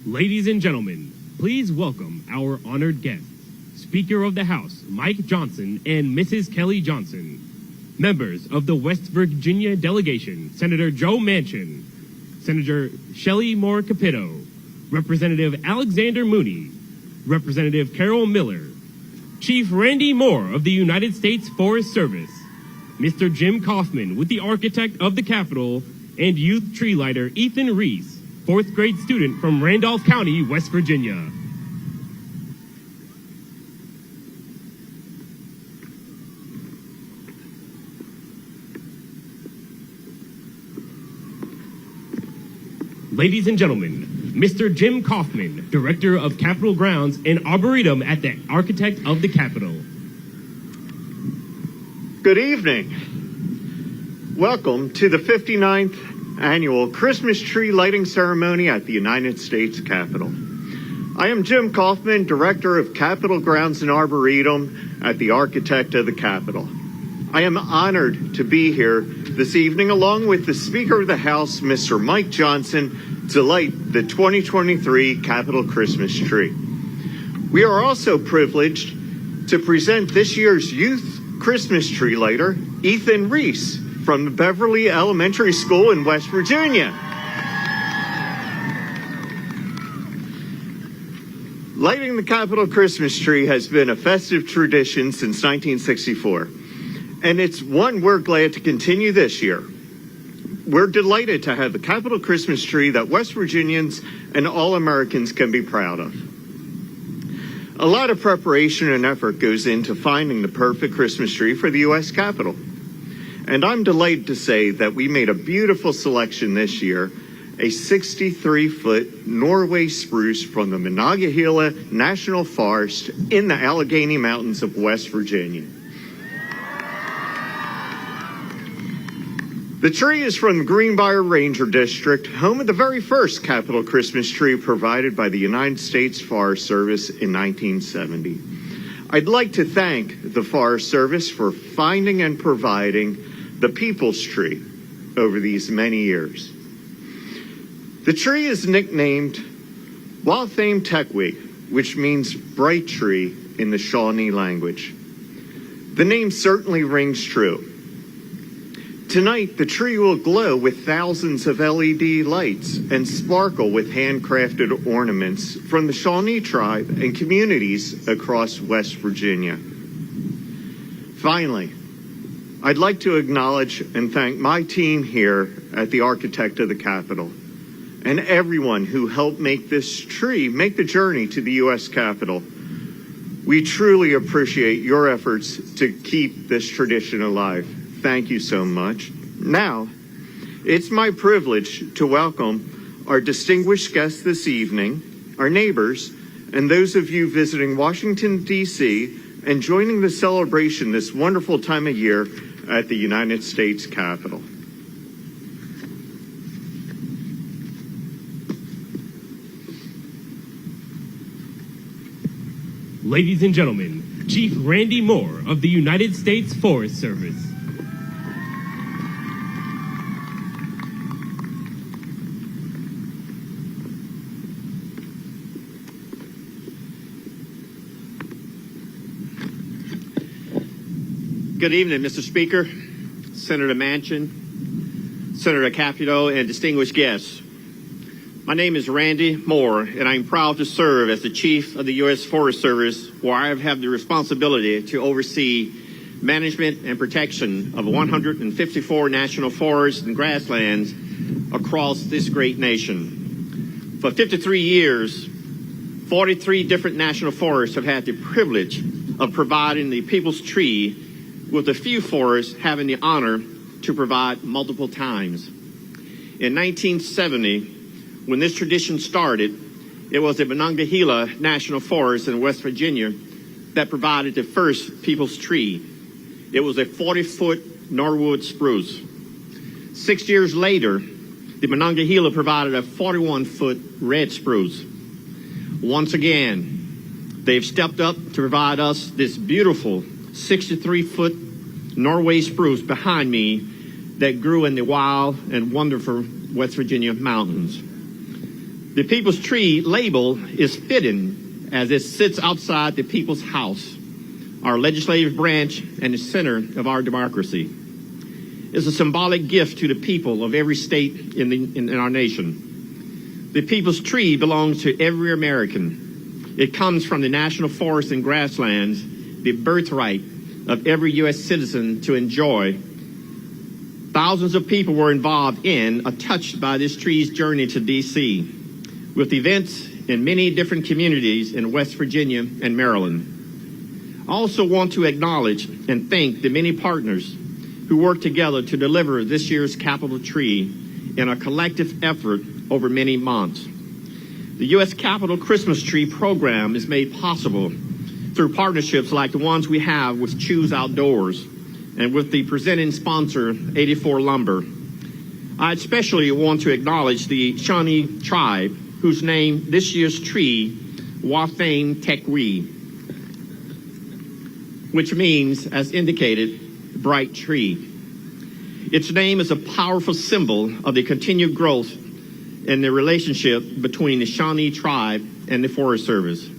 Ladies and gentlemen, please welcome our honored guests, Speaker of the House Mike Johnson and Mrs. Kelly Johnson, members of the West Virginia delegation, Senator Joe Manchin, Senator Shelley Moore Capito, Representative Alexander Mooney, Representative Carol Miller, Chief Randy Moore of the United States Forest Service, Mr. Jim Kaufman with the architect of the Capitol, and youth tree lighter Ethan Reese, fourth grade student from Randolph County, West Virginia. Ladies and gentlemen, Mr. Jim Kaufman, Director of Capitol Grounds and Arboretum at the Architect of the Capitol. Good evening. Welcome to the 59th Annual Christmas Tree Lighting Ceremony at the United States Capitol. I am Jim Kaufman, Director of Capitol Grounds and Arboretum at the Architect of the Capitol. I am honored to be here this evening along with the Speaker of the House, Mr. Mike Johnson, to light the 2023 Capitol Christmas tree. We are also privileged to present this year's Youth Christmas Tree Lighter, Ethan Reese, from the Beverly Elementary School in West Virginia. Lighting the Capitol Christmas tree has been a festive tradition since 1964, and it's one we're glad to continue this year. We're delighted to have the Capitol Christmas tree that West Virginians and all Americans can be proud of. A lot of preparation and effort goes into finding the perfect Christmas tree for the U.S. Capitol. And I'm delighted to say that we made a beautiful selection this year, a 63-foot Norway spruce from the Monongahela National Forest in the Allegheny Mountains of West Virginia. The tree is from the Greenbrier Ranger District, home of the very first Capitol Christmas tree provided by the United States Forest Service in 1970. I'd like to thank the Forest Service for finding and providing the People's Tree over these many years. The tree is nicknamed Waltham Teckwi, which means bright tree in the Shawnee language. The name certainly rings true. Tonight, the tree will glow with thousands of LED lights and sparkle with handcrafted ornaments from the Shawnee tribe and communities across West Virginia. Finally, I'd like to acknowledge and thank my team here at the Architect of the Capitol and everyone who helped make this tree make the journey to the U.S. Capitol. We truly appreciate your efforts to keep this tradition alive. Thank you so much. Now, it's my privilege to welcome our distinguished guests this evening, our neighbors, and those of you visiting Washington, D.C., and joining the celebration this wonderful time of year at the United States Capitol. Ladies and gentlemen, Chief Randy Moore of the United States Forest Service. Good evening, Mr. Speaker, Senator Manchin, Senator Capito, and distinguished guests. My name is Randy Moore, and I'm proud to serve as the Chief of the U.S. Forest Service, where I have had the responsibility to oversee management and protection of 154 national forests and grasslands across this great nation. For 53 years, 43 different national forests have had the privilege of providing the People's Tree, with a few forests having the honor to provide multiple times. In 1970, when this tradition started, it was the Monongahela National Forest in West Virginia that provided the first People's Tree. It was a 40-foot Norwood spruce. 6 years later, the Monongahela provided a 41-foot red spruce. Once again, they've stepped up to provide us this beautiful 63-foot Norway spruce behind me that grew in the wild and wonderful West Virginia mountains. The People's Tree label is fitting as it sits outside the People's House, our legislative branch and the center of our democracy. It's a symbolic gift to the people of every state in our nation. The People's Tree belongs to every American. It comes from the national forests and grasslands, the birthright of every U.S. citizen to enjoy. Thousands of people were involved in or touched by this tree's journey to D.C., with events in many different communities in West Virginia and Maryland. I also want to acknowledge and thank the many partners who worked together to deliver this year's Capitol Tree in a collective effort over many months. The U.S. Capitol Christmas Tree program is made possible through partnerships like the ones we have with Choose Outdoors and with the presenting sponsor, 84 Lumber. I especially want to acknowledge the Shawnee tribe, whose name this year's tree, Wafane Tekwi, which means, as indicated, bright tree. Its name is a powerful symbol of the continued growth in the relationship between the Shawnee tribe and the Forest Service.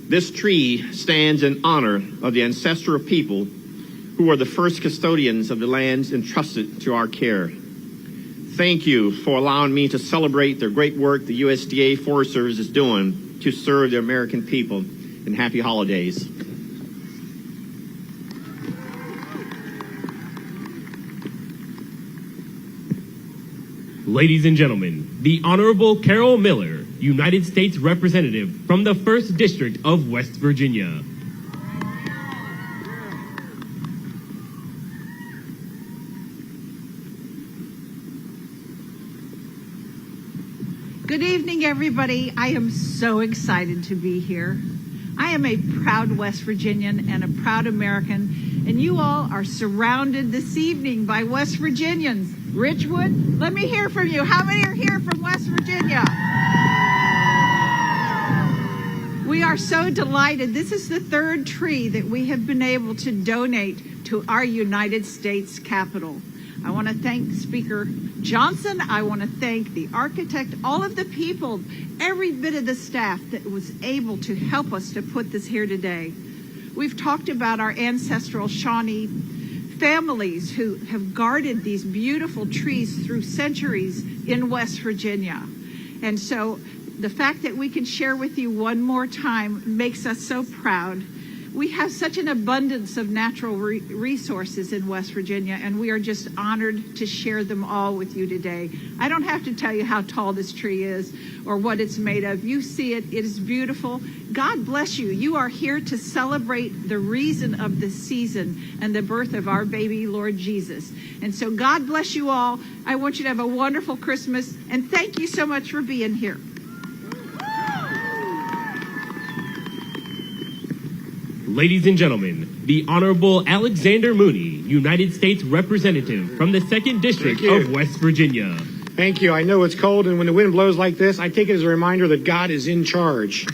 This tree stands in honor of the ancestral people who are the first custodians of the lands entrusted to our care. Thank you for allowing me to celebrate the great work the USDA Forest Service is doing to serve the American people, and happy holidays. Ladies and gentlemen, the Honorable Carol Miller, United States Representative from the 1st District of West Virginia. Good evening, everybody. I am so excited to be here. I am a proud West Virginian and a proud American, and you all are surrounded this evening by West Virginians. Richwood, let me hear from you. How many are here from West Virginia? We are so delighted. This is the 3rd tree that we have been able to donate to our United States Capitol. I want to thank Speaker Johnson. I want to thank the architect, all of the people, every bit of the staff that was able to help us to put this here today. We've talked about our ancestral Shawnee families who have guarded these beautiful trees through centuries in West Virginia. And so the fact that we can share with you one more time makes us so proud. We have such an abundance of natural resources in West Virginia, and we are just honored to share them all with you today. I don't have to tell you how tall this tree is or what it's made of. You see it. It is beautiful. God bless you. You are here to celebrate the reason of the season and the birth of our baby, Lord Jesus. And so God bless you all. I want you to have a wonderful Christmas, and thank you so much for being here. Ladies and gentlemen, the Honorable Alexander Mooney, United States Representative from the 2nd District of West Virginia. Thank you. I know it's cold, and when the wind blows like this, I take it as a reminder that God is in charge.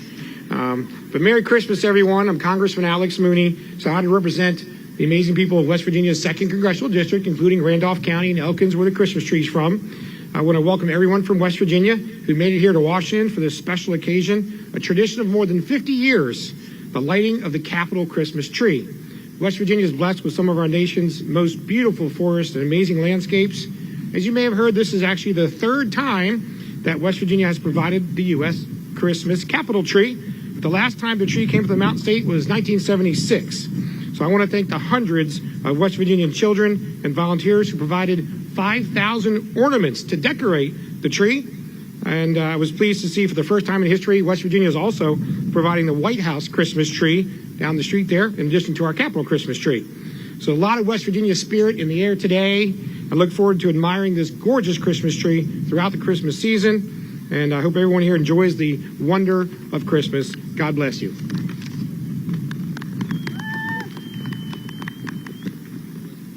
But Merry Christmas, everyone. I'm Congressman Alex Mooney, so I represent the amazing people of West Virginia's 2nd Congressional District, including Randolph County and Elkins, where the Christmas tree's from. I want to welcome everyone from West Virginia who made it here to Washington for this special occasion, a tradition of more than 50 years, the lighting of the Capitol Christmas tree. West Virginia is blessed with some of our nation's most beautiful forests and amazing landscapes. As you may have heard, this is actually the 3rd time that West Virginia has provided the U.S. Christmas Capitol tree. The last time the tree came to the Mountain State was 1976. So I want to thank the hundreds of West Virginian children and volunteers who provided 5,000 ornaments to decorate the tree. And I was pleased to see for the first time in history, West Virginia is also providing the White House Christmas tree down the street there, in addition to our Capitol Christmas tree. So a lot of West Virginia spirit in the air today. I look forward to admiring this gorgeous Christmas tree throughout the Christmas season. And I hope everyone here enjoys the wonder of Christmas. God bless you.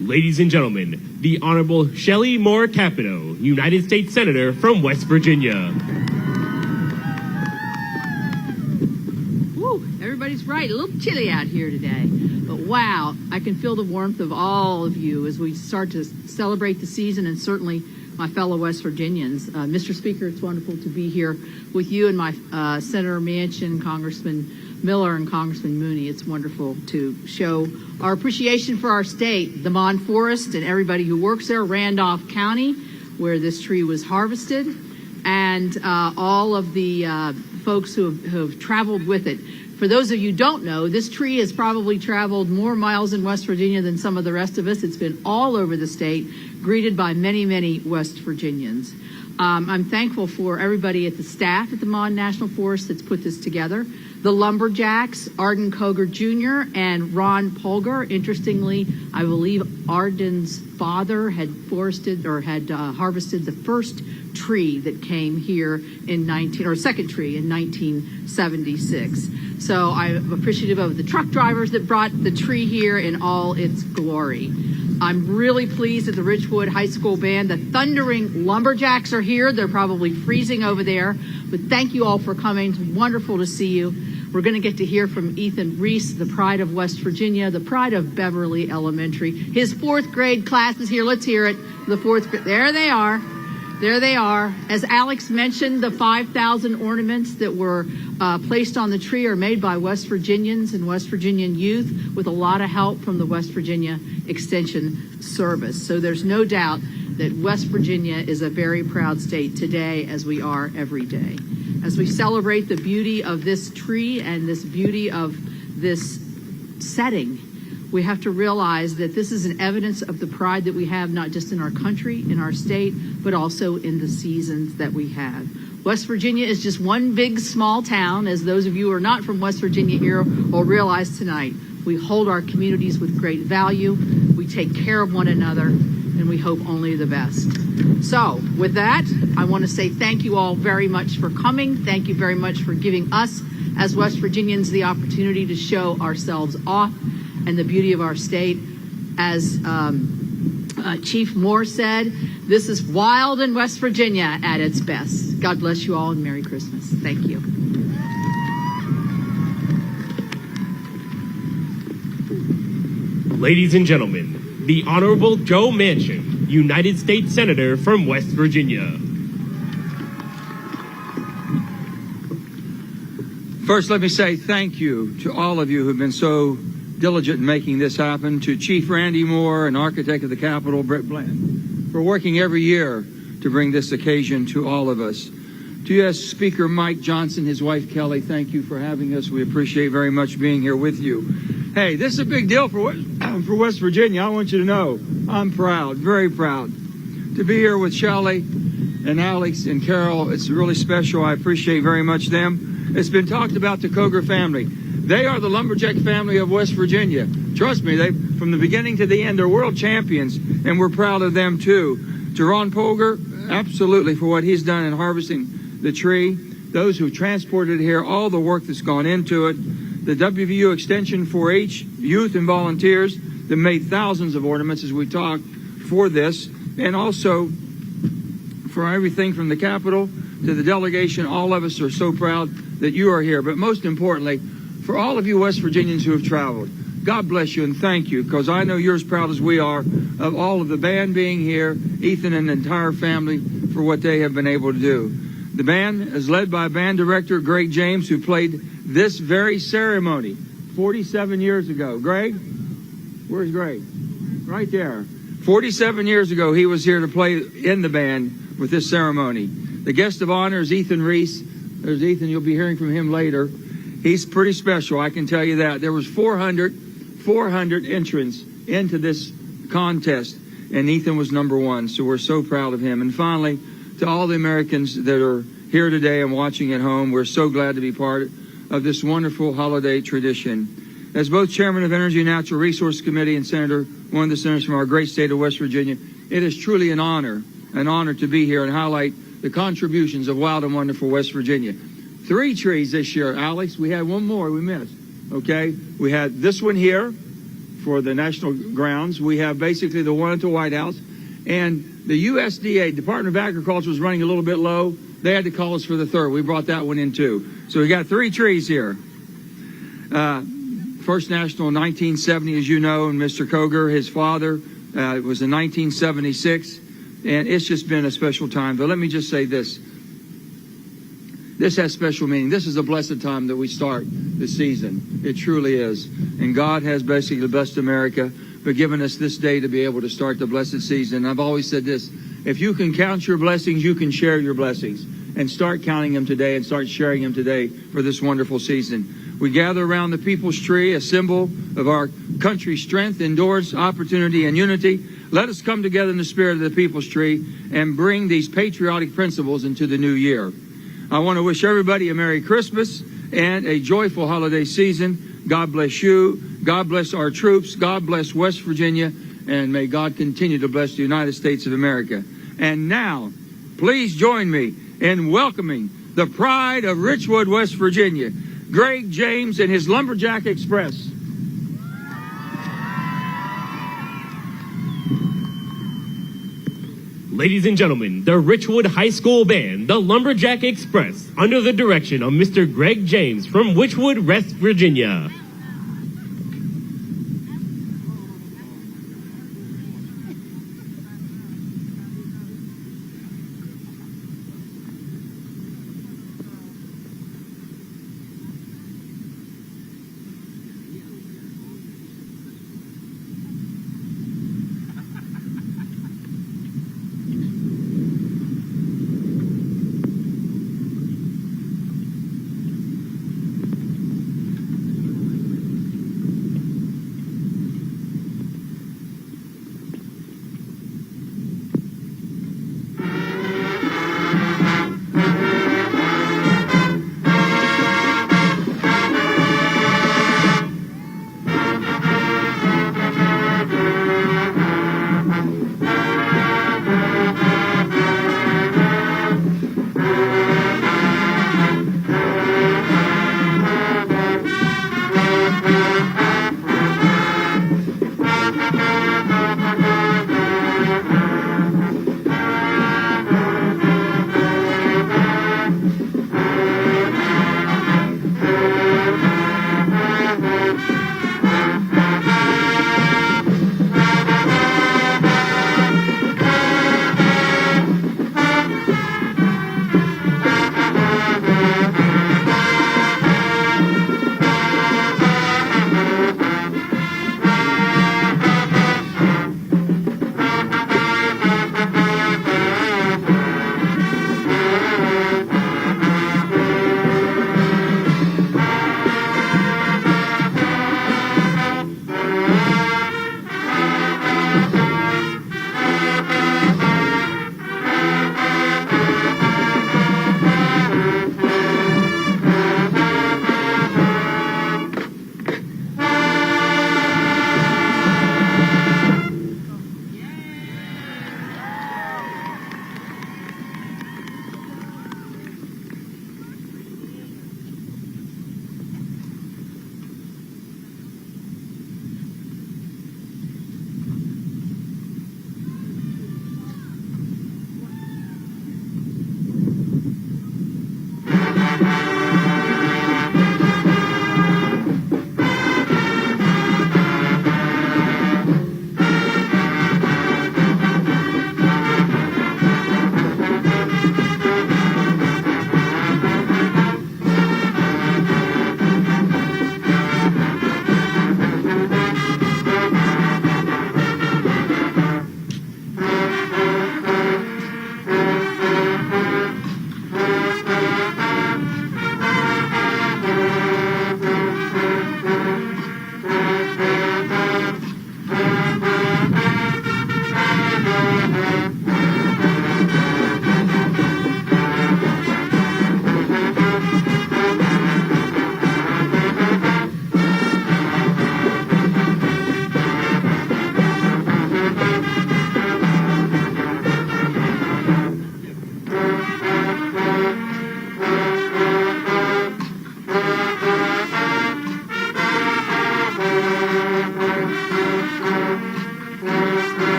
Ladies and gentlemen, the Honorable Shelley Moore Capito, United States Senator from West Virginia. Woo, everybody's right. A little chilly out here today. But wow, I can feel the warmth of all of you as we start to celebrate the season and certainly my fellow West Virginians. Mr. Speaker, it's wonderful to be here with you and my Senator Manchin, Congressman Miller, and Congressman Mooney. It's wonderful to show our appreciation for our state, the Mon Forest, and everybody who works there, Randolph County, where this tree was harvested, and all of the folks who have traveled with it. For those of you who don't know, this tree has probably traveled more miles in West Virginia than some of the rest of us. It's been all over the state, greeted by many, many West Virginians. I'm thankful for everybody at the staff at the Mon National Forest that's put this together. The lumberjacks, Arden Koger Jr. and Ron Polgar. Interestingly, I believe Arden's father had harvested the first tree that came here in second tree in 1976. So I'm appreciative of the truck drivers that brought the tree here in all its glory. I'm really pleased that the Ridgewood High School band, the Thundering Lumberjacks, are here. They're probably freezing over there, but thank you all for coming. It's wonderful to see you. We're going to get to hear from Ethan Reese, the pride of West Virginia, the pride of Beverly Elementary. His fourth grade class is here. Let's hear it. The fourth grade. There they are. There they are. As Alex mentioned, the 5,000 ornaments that were placed on the tree are made by West Virginians and West Virginian youth with a lot of help from the West Virginia Extension Service. So there's no doubt that West Virginia is a very proud state today, as we are every day. As we celebrate the beauty of this tree and this beauty of this setting, we have to realize that this is an evidence of the pride that we have, not just in our country, in our state, but also in the seasons that we have. West Virginia is just one big small town, as those of you who are not from West Virginia here will realize tonight. We hold our communities with great value, we take care of one another, and we hope only the best. So with that, I want to say thank you all very much for coming. Thank you very much for giving us, as West Virginians, the opportunity to show ourselves off and the beauty of our state. As Chief Moore said, this is wild in West Virginia at its best. God bless you all and Merry Christmas. Thank you. Ladies and gentlemen, the Honorable Joe Manchin, United States Senator from West Virginia. First, let me say thank you to all of you who've been so diligent in making this happen, to Chief Randy Moore and Architect of the Capitol, Brett Bland, for working every year to bring this occasion to all of us. To U.S. Speaker Mike Johnson, his wife Kelly, thank you for having us. We appreciate very much being here with you. Hey, this is a big deal for West Virginia. I want you to know I'm proud, very proud, to be here with Shelley and Alex and Carol. It's really special. I appreciate very much them. It's been talked about the Koger family. They are the lumberjack family of West Virginia. Trust me, they, from the beginning to the end, they're world champions, and we're proud of them too. To Ron Polgar, absolutely, for what he's done in harvesting the tree. Those who transported it here, all the work that's gone into it. The WVU Extension 4-H youth and volunteers that made thousands of ornaments, as we talked, for this. And also for everything from the Capitol to the delegation. All of us are so proud that you are here. But most importantly, for all of you West Virginians who have traveled, God bless you and thank you, because I know you're as proud as we are of all of the band being here, Ethan and the entire family, for what they have been able to do. The band is led by band director Greg James, who played this very ceremony 47 years ago. Greg? Where's Greg? Right there. 47 years ago, he was here to play in the band with this ceremony. The guest of honor is Ethan Reese. There's Ethan. You'll be hearing from him later. He's pretty special, I can tell you that. There was 400 entrants into this contest, and Ethan was number one, so we're so proud of him. And finally, to all the Americans that are here today and watching at home, we're so glad to be part of this wonderful holiday tradition. As both Chairman of Energy and Natural Resource Committee and Senator, one of the senators from our great state of West Virginia, it is truly an honor to be here and highlight the contributions of wild and wonderful West Virginia. 3 trees this year, Alex. We had one more we missed, okay? We had this one here for the National Grounds. We have basically the one at the White House. And the USDA, Department of Agriculture, was running a little bit low. They had to call us for the 3rd. We brought that one in too. So we got 3 trees here. First national in 1970, as you know, and Mr. Koger, his father, was in 1976. And it's just been a special time. But let me just say this. This has special meaning. This is a blessed time that we start the season. It truly is. And God has basically blessed America for giving us this day to be able to start the blessed season. I've always said this. If you can count your blessings, you can share your blessings. And start counting them today and start sharing them today for this wonderful season. We gather around the people's tree, a symbol of our country's strength, endurance, opportunity, and unity. Let us come together in the spirit of the people's tree and bring these patriotic principles into the new year. I want to wish everybody a Merry Christmas and a joyful holiday season. God bless you. God bless our troops. God bless West Virginia. And may God continue to bless the United States of America. And now, please join me in welcoming the pride of Richwood, West Virginia, Greg James and his Lumberjack Express. Ladies and gentlemen, the Richwood High School Band, the Lumberjack Express, under the direction of Mr. Greg James from Richwood, West Virginia.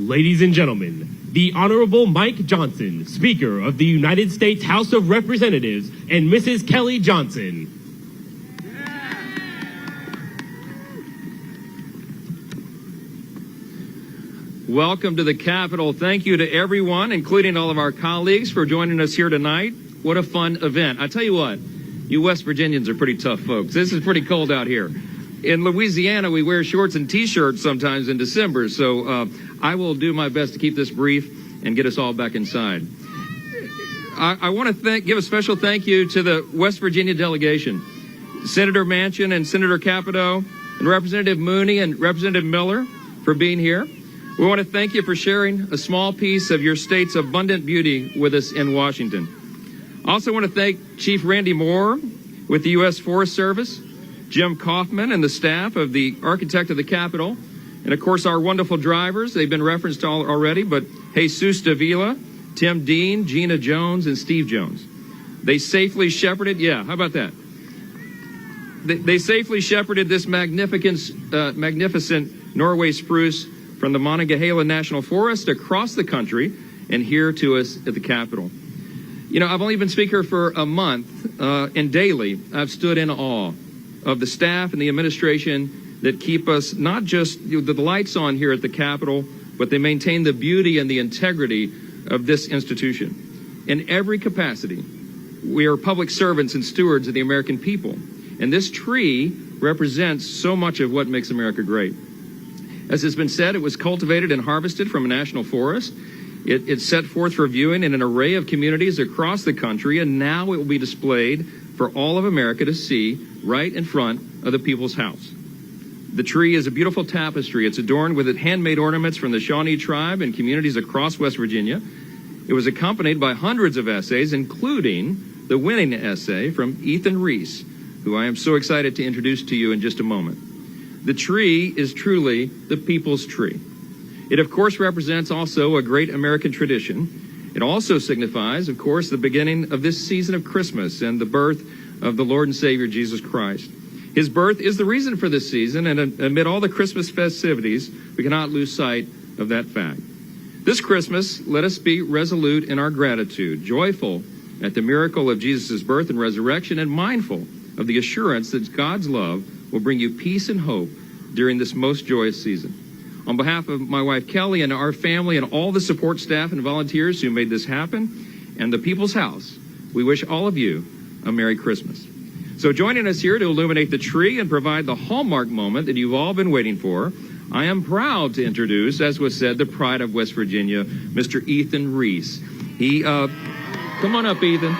Ladies and gentlemen, the Honorable Mike Johnson, Speaker of the United States House of Representatives, and Mrs. Kelly Johnson. Welcome to the Capitol. Thank you to everyone, including all of our colleagues, for joining us here tonight. What a fun event. I tell you what, you West Virginians are pretty tough folks. This is pretty cold out here. In Louisiana, we wear shorts and T-shirts sometimes in December, so I will do my best to keep this brief and get us all back inside. I want to give a special thank you to the West Virginia delegation, Senator Manchin and Senator Capito, and Representative Mooney and Representative Miller for being here. We want to thank you for sharing a small piece of your state's abundant beauty with us in Washington. I also want to thank Chief Randy Moore with the U.S. Forest Service, Jim Kaufman and the staff of the Architect of the Capitol, and of course our wonderful drivers. They've been referenced already, but Jesus Davila, Tim Dean, Gina Jones, and Steve Jones. They safely shepherded, how about that? They safely shepherded this magnificent Norway spruce from the Monongahela National Forest across the country and here to us at the Capitol. You know, I've only been Speaker for a month, and daily I've stood in awe of the staff and the administration that keep us not just the lights on here at the Capitol, but they maintain the beauty and the integrity of this institution. In every capacity, we are public servants and stewards of the American people, and this tree represents so much of what makes America great. As has been said, it was cultivated and harvested from a national forest. It's set forth for viewing in an array of communities across the country, and now it will be displayed for all of America to see right in front of the People's House. The tree is a beautiful tapestry. It's adorned with handmade ornaments from the Shawnee tribe and communities across West Virginia. It was accompanied by hundreds of essays, including the winning essay from Ethan Reese, who I am so excited to introduce to you in just a moment. The tree is truly the people's tree. It, of course, represents also a great American tradition. It also signifies, of course, the beginning of this season of Christmas and the birth of the Lord and Savior, Jesus Christ. His birth is the reason for this season, and amid all the Christmas festivities, we cannot lose sight of that fact. This Christmas, let us be resolute in our gratitude, joyful at the miracle of Jesus' birth and resurrection, and mindful of the assurance that God's love will bring you peace and hope during this most joyous season. On behalf of my wife Kelly and our family and all the support staff and volunteers who made this happen, and the People's House, we wish all of you a Merry Christmas. So joining us here to illuminate the tree and provide the hallmark moment that you've all been waiting for, I am proud to introduce, as was said, the pride of West Virginia, Mr. Ethan Reese. Come on up, Ethan.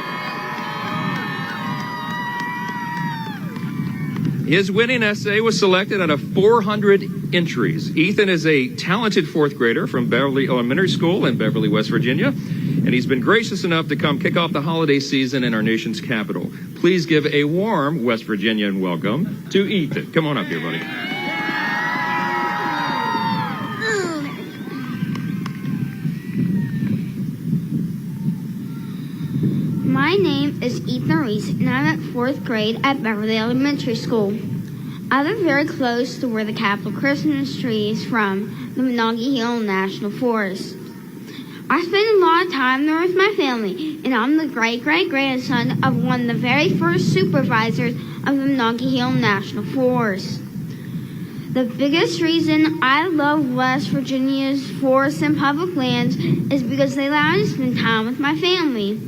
His winning essay was selected out of 400 entries. Ethan is a talented fourth grader from Beverly Elementary School in Beverly, West Virginia, and he's been gracious enough to come kick off the holiday season in our nation's capital. Please give a warm West Virginian welcome to Ethan. Come on up here, buddy. My name is Ethan Reese, and I'm at 4th grade at Beverly Elementary School. I live very close to where the Capitol Christmas tree is from, the Monongahela National Forest. I spend a lot of time there with my family, and I'm the great-great-grandson of one of the very first supervisors of the Monongahela National Forest. The biggest reason I love West Virginia's forests and public lands is because they allow me to spend time with my family.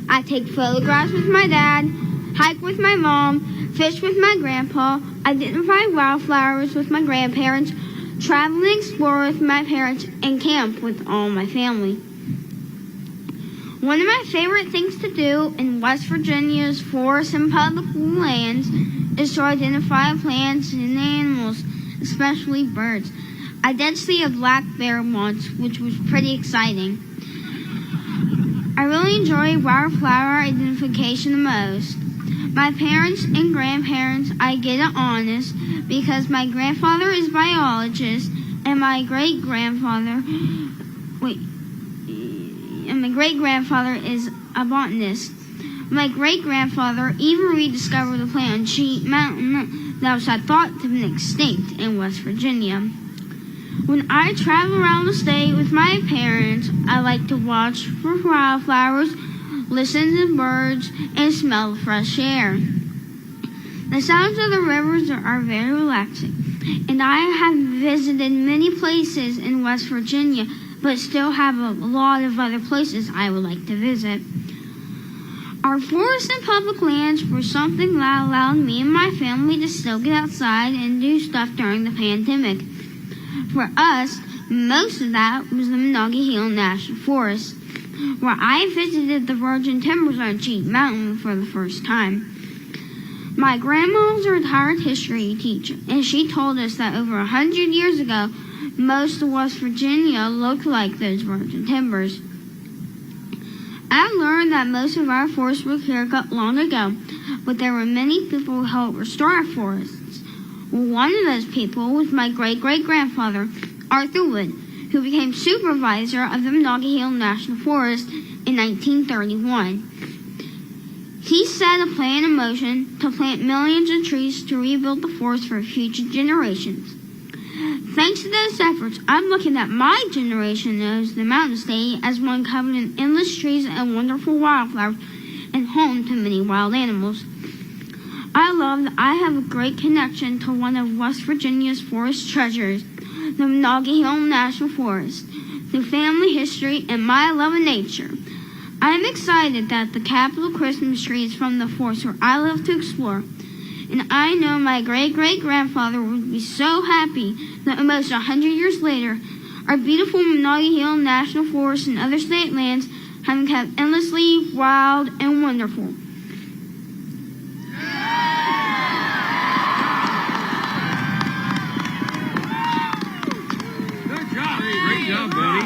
I take photographs with my dad, hike with my mom, fish with my grandpa, identify wildflowers with my grandparents, travel and explore with my parents, and camp with all my family. One of my favorite things to do in West Virginia's forests and public lands is to identify plants and animals, especially birds. I did see a black bear once, which was pretty exciting. I really enjoy wildflower identification the most. My parents and grandparents, I get it honest because my grandfather is a biologist and my great-grandfather is a botanist. My great-grandfather even rediscovered the plant on Sheep Mountain that was thought to have been extinct in West Virginia. When I travel around the state with my parents, I like to watch for wildflowers, listen to birds, and smell the fresh air. The sounds of the rivers are very relaxing, and I have visited many places in West Virginia, but still have a lot of other places I would like to visit. Our forests and public lands were something that allowed me and my family to still get outside and do stuff during the pandemic. For us, most of that was the Monongahela Hill National Forest, where I visited the virgin timbers on Cheat Mountain for the first time. My grandma was a retired history teacher, and she told us that over 100 years ago, most of West Virginia looked like those virgin timbers. I learned that most of our forests were clear cut long ago, but there were many people who helped restore our forests. One of those people was my great-great-grandfather, Arthur Wood, who became supervisor of the Monongahela Hill National Forest in 1931. He set a plan in motion to plant millions of trees to rebuild the forest for future generations. Thanks to those efforts, I'm lucky that my generation knows the Mountain State as one covered in endless trees and wonderful wildflowers and home to many wild animals. I love that I have a great connection to one of West Virginia's forest treasures, the Monongahela Hill National Forest, through family history and my love of nature. I'm excited that the Capitol Christmas tree is from the forest where I love to explore. And I know my great-great-grandfather would be so happy that almost 100 years later, our beautiful Monongahela Hill National Forest and other state lands have kept endlessly wild and wonderful. Good job. Great job, buddy.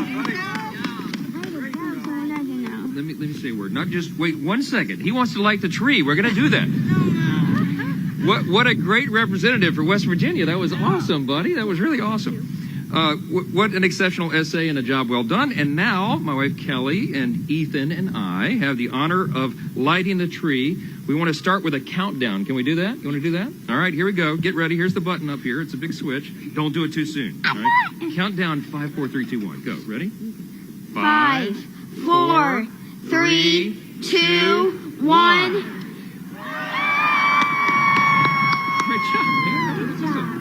Let me say a word. Not just wait 1 second. He wants to light the tree. We're going to do that. What a great representative for West Virginia. That was awesome, buddy. That was really awesome. What an exceptional essay and a job well done. And now my wife Kelly and Ethan and I have the honor of lighting the tree. We want to start with a countdown. Can we do that? You want to do that? All right, here we go. Get ready. Here's the button up here. It's a big switch. Don't do it too soon. All right. Countdown 5, 4, 3, 2, 1. Go. Ready? 5, 4, 3, 2, 1. Great job, man. That's awesome.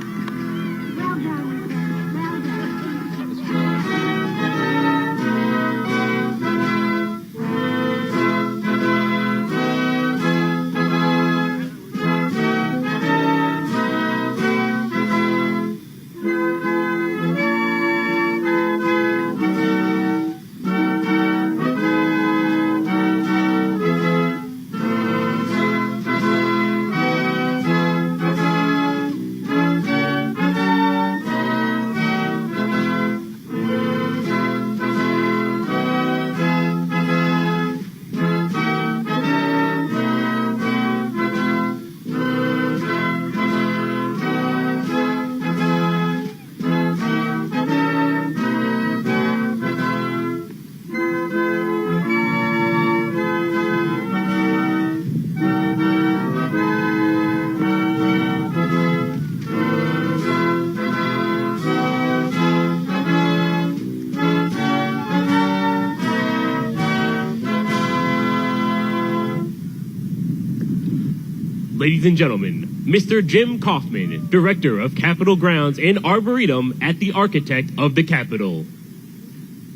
Ladies and gentlemen, Mr. Jim Kaufman, Director of Capitol Grounds and Arboretum at the Architect of the Capitol.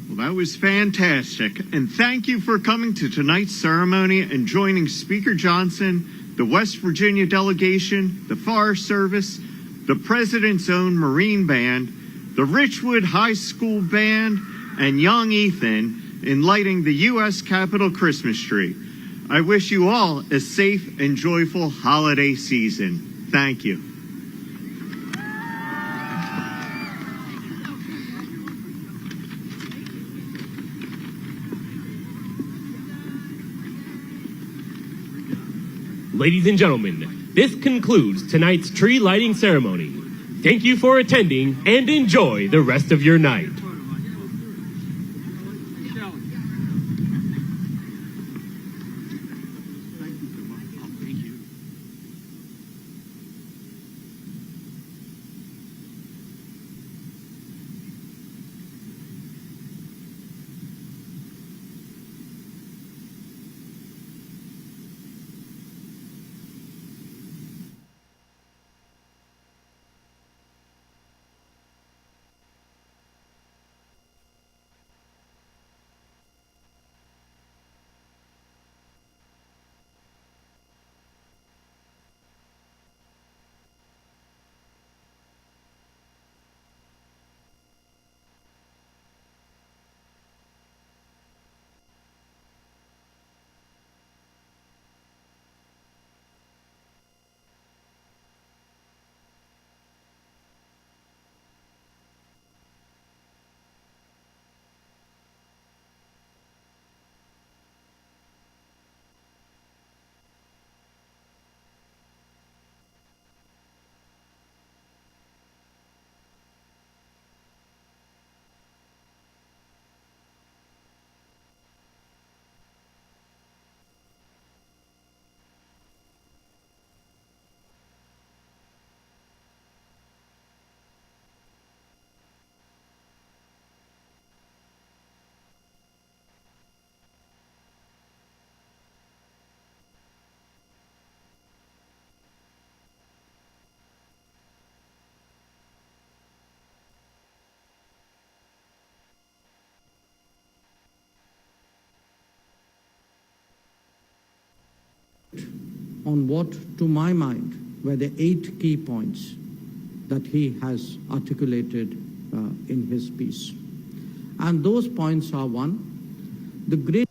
Well, that was fantastic. And thank you for coming to tonight's ceremony and joining Speaker Johnson, the West Virginia delegation, the Forest Service, the President's own Marine Band, the Richwood High School Band, and young Ethan in lighting the U.S. Capitol Christmas tree. I wish you all a safe and joyful holiday season. Thank you. Ladies and gentlemen, this concludes tonight's tree lighting ceremony. Thank you for attending and enjoy the rest of your night. on what, to my mind, were the 8 key points that he has articulated in his piece. And those points are: 1, the great